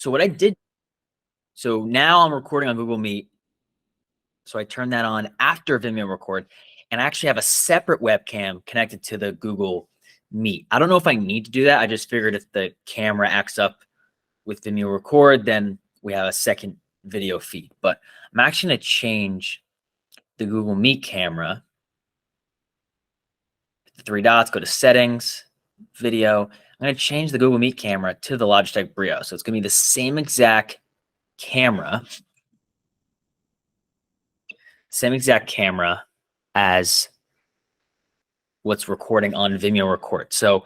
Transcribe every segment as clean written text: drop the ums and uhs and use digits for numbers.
So what I did, so now I'm recording on Google Meet. So I turn that on after Vimeo record, and I actually have a separate webcam connected to the Google Meet. I don't know if I need to do that. I just figured if the camera acts up with Vimeo record, then we have a second video feed. But I'm actually going to change the Google Meet camera. The three dots, go to settings, video. I'm going to change the Google Meet camera to the Logitech Brio. So it's going to be the same exact camera, as what's recording on Vimeo record. So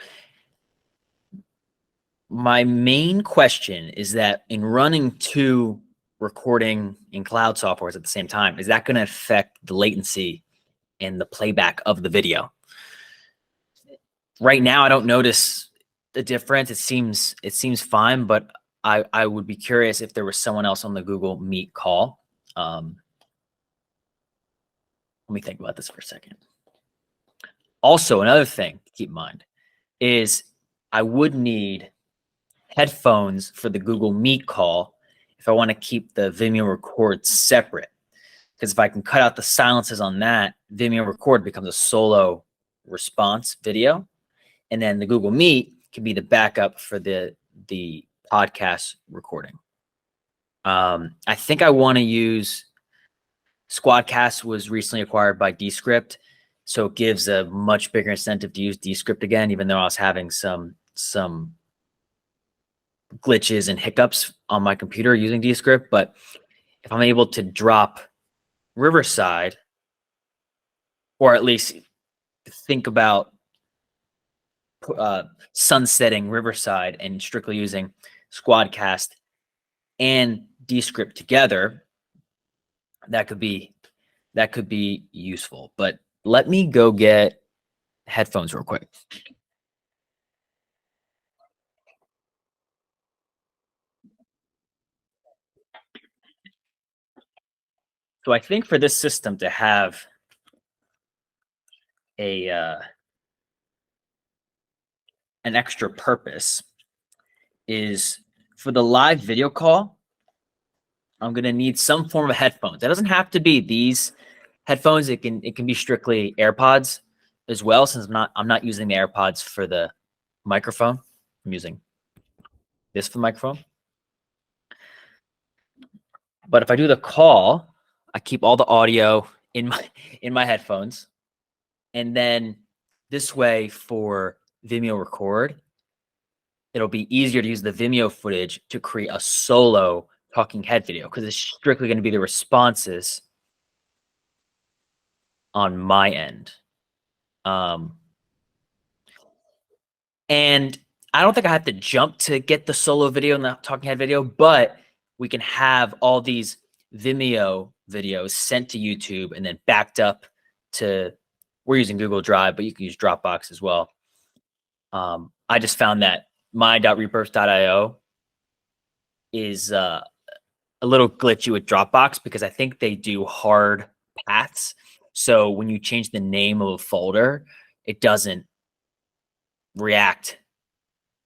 my main question is that in running two recording in cloud softwares at the same time, is that going to affect the latency and the playback of the video? Right now, I don't notice the difference. It seems fine, but I would be curious if there was someone else on the Google Meet call. Let me think about this for a second. Also, another thing to keep in mind is I would need headphones for the Google Meet call if I want to keep the Vimeo record separate. Because if I can cut out the silences on that, Vimeo record becomes a solo response video. And then the Google Meet can be the backup for the podcast recording. I think I want to use Squadcast was recently acquired by Descript, so it gives a much bigger incentive to use Descript again, even though I was having some glitches and hiccups on my computer using Descript. But if I'm able to drop Riverside, or at least think about sunsetting Riverside and strictly using Squadcast and Descript together, that could be useful. But let me go get headphones real quick. So I think for this system to have a an extra purpose is for the live video call, I'm going to need some form of headphones. It doesn't have to be these headphones. It can be strictly AirPods as well, since I'm not using the AirPods for the microphone. I'm using this for the microphone. But if I do the call, I keep all the audio in my headphones. And then this way for Vimeo record, it'll be easier to use the Vimeo footage to create a solo talking head video, because it's strictly going to be the responses on my end. And I don't think I have to jump to get the solo video and the talking head video, but we can have all these Vimeo videos sent to YouTube and then backed up to, we're using Google Drive, but you can use Dropbox as well. I just found that my.repurpose.io is a little glitchy with Dropbox, because I think they do hard paths. So when you change the name of a folder, it doesn't react,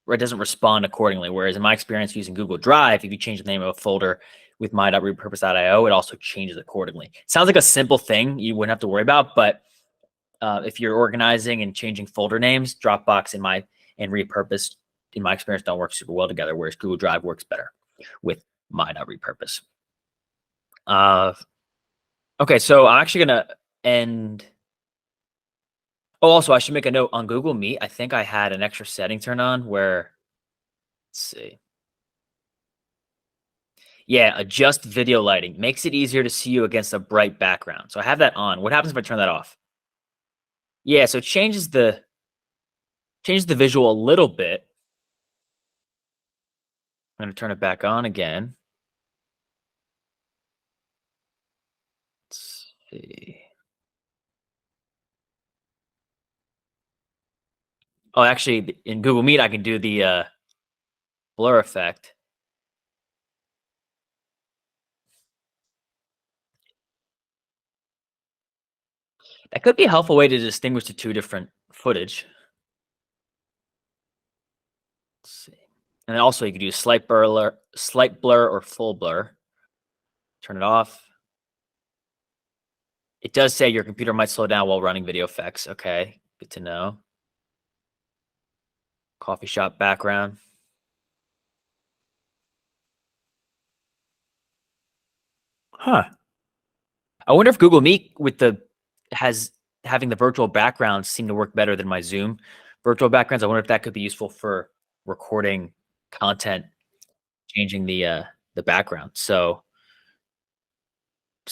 or it doesn't respond accordingly. Whereas in my experience using Google Drive, if you change the name of a folder with my.repurpose.io, it also changes accordingly. Sounds like a simple thing you wouldn't have to worry about, but if you're organizing and changing folder names, Dropbox and Repurpose, in my experience, don't work super well together, whereas Google Drive works better with my.repurpose. Okay, so I'm actually going to end. Oh, also, I should make a note on Google Meet. I think I had an extra setting turned on where, let's see. Yeah, adjust video lighting. Makes it easier to see you against a bright background. So I have that on. What happens if I turn that off? Yeah, so it changes the visual a little bit. I'm going to turn it back on again. Let's see. Oh, actually, in Google Meet, I can do the blur effect. That could be a helpful way to distinguish the two different footage. Let's see. And then also you could use slight blur or full blur. Turn it off. It does say your computer might slow down while running video effects. Okay, good to know. Coffee shop background. Huh. I wonder if Google Meet with the has having the virtual backgrounds seem to work better than my Zoom virtual backgrounds. I wonder if that could be useful for recording content, changing the background. So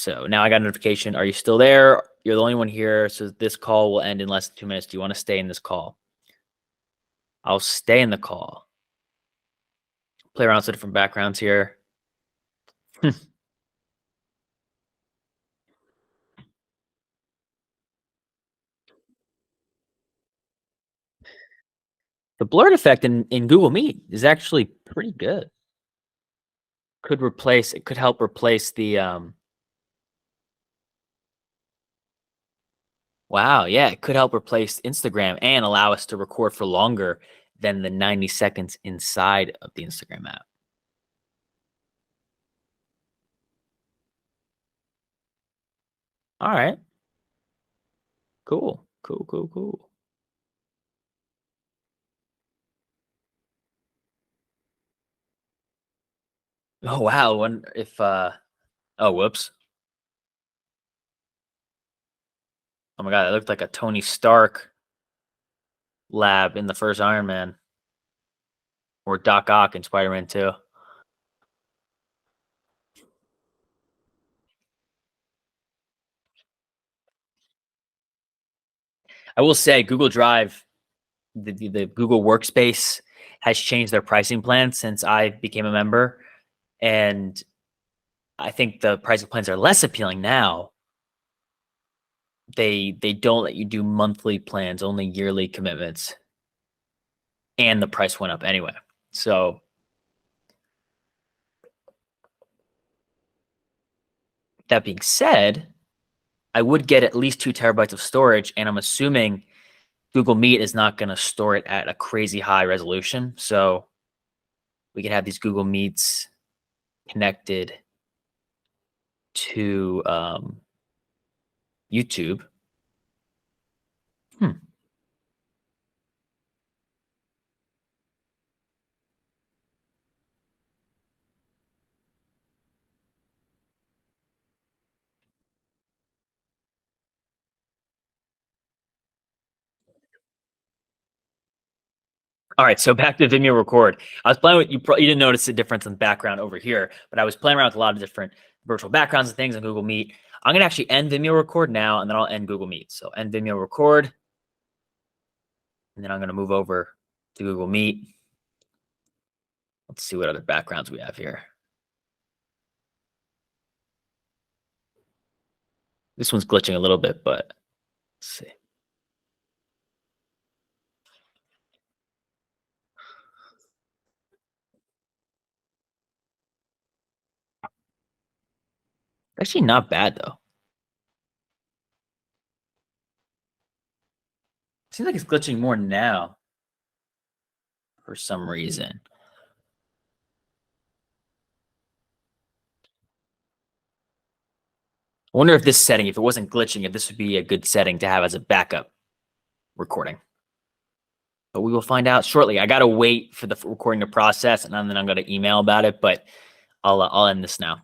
now I got a notification. Are you still there? You're the only one here. So this call will end in less than 2 minutes. Do you want to stay in this call? I'll stay in the call. Play around with different backgrounds here. The blurred effect in Google Meet is actually pretty good. It could help replace the wow, yeah, it could help replace Instagram and allow us to record for longer than the 90 seconds inside of the Instagram app. All right. Cool. Cool, cool, cool. Oh wow, when if oh whoops. Oh my god, it looked like a Tony Stark lab in the first Iron Man or Doc Ock in Spider-Man 2. I will say Google Drive, the Google Workspace has changed their pricing plan since I became a member, and I think the pricing plans are less appealing now. They don't let you do monthly plans, only yearly commitments, and the price went up anyway. So that being said, I would get at least 2 terabytes of storage, and I'm assuming Google Meet is not going to store it at a crazy high resolution. So we can have these Google Meets connected to YouTube. Hmm. All right, so back to Vimeo Record. I was playing with you. You didn't notice the difference in the background over here, but I was playing around with a lot of different virtual backgrounds and things on Google Meet. I'm gonna actually end Vimeo Record now, and then I'll end Google Meet. So end Vimeo Record, and then I'm gonna move over to Google Meet. Let's see what other backgrounds we have here. This one's glitching a little bit, but let's see. Actually, not bad though. Seems like it's glitching more now for some reason. I wonder if this setting, if it wasn't glitching, if this would be a good setting to have as a backup recording. But we will find out shortly. I got to wait for the recording to process, and then I'm going to email about it, but I'll end this now.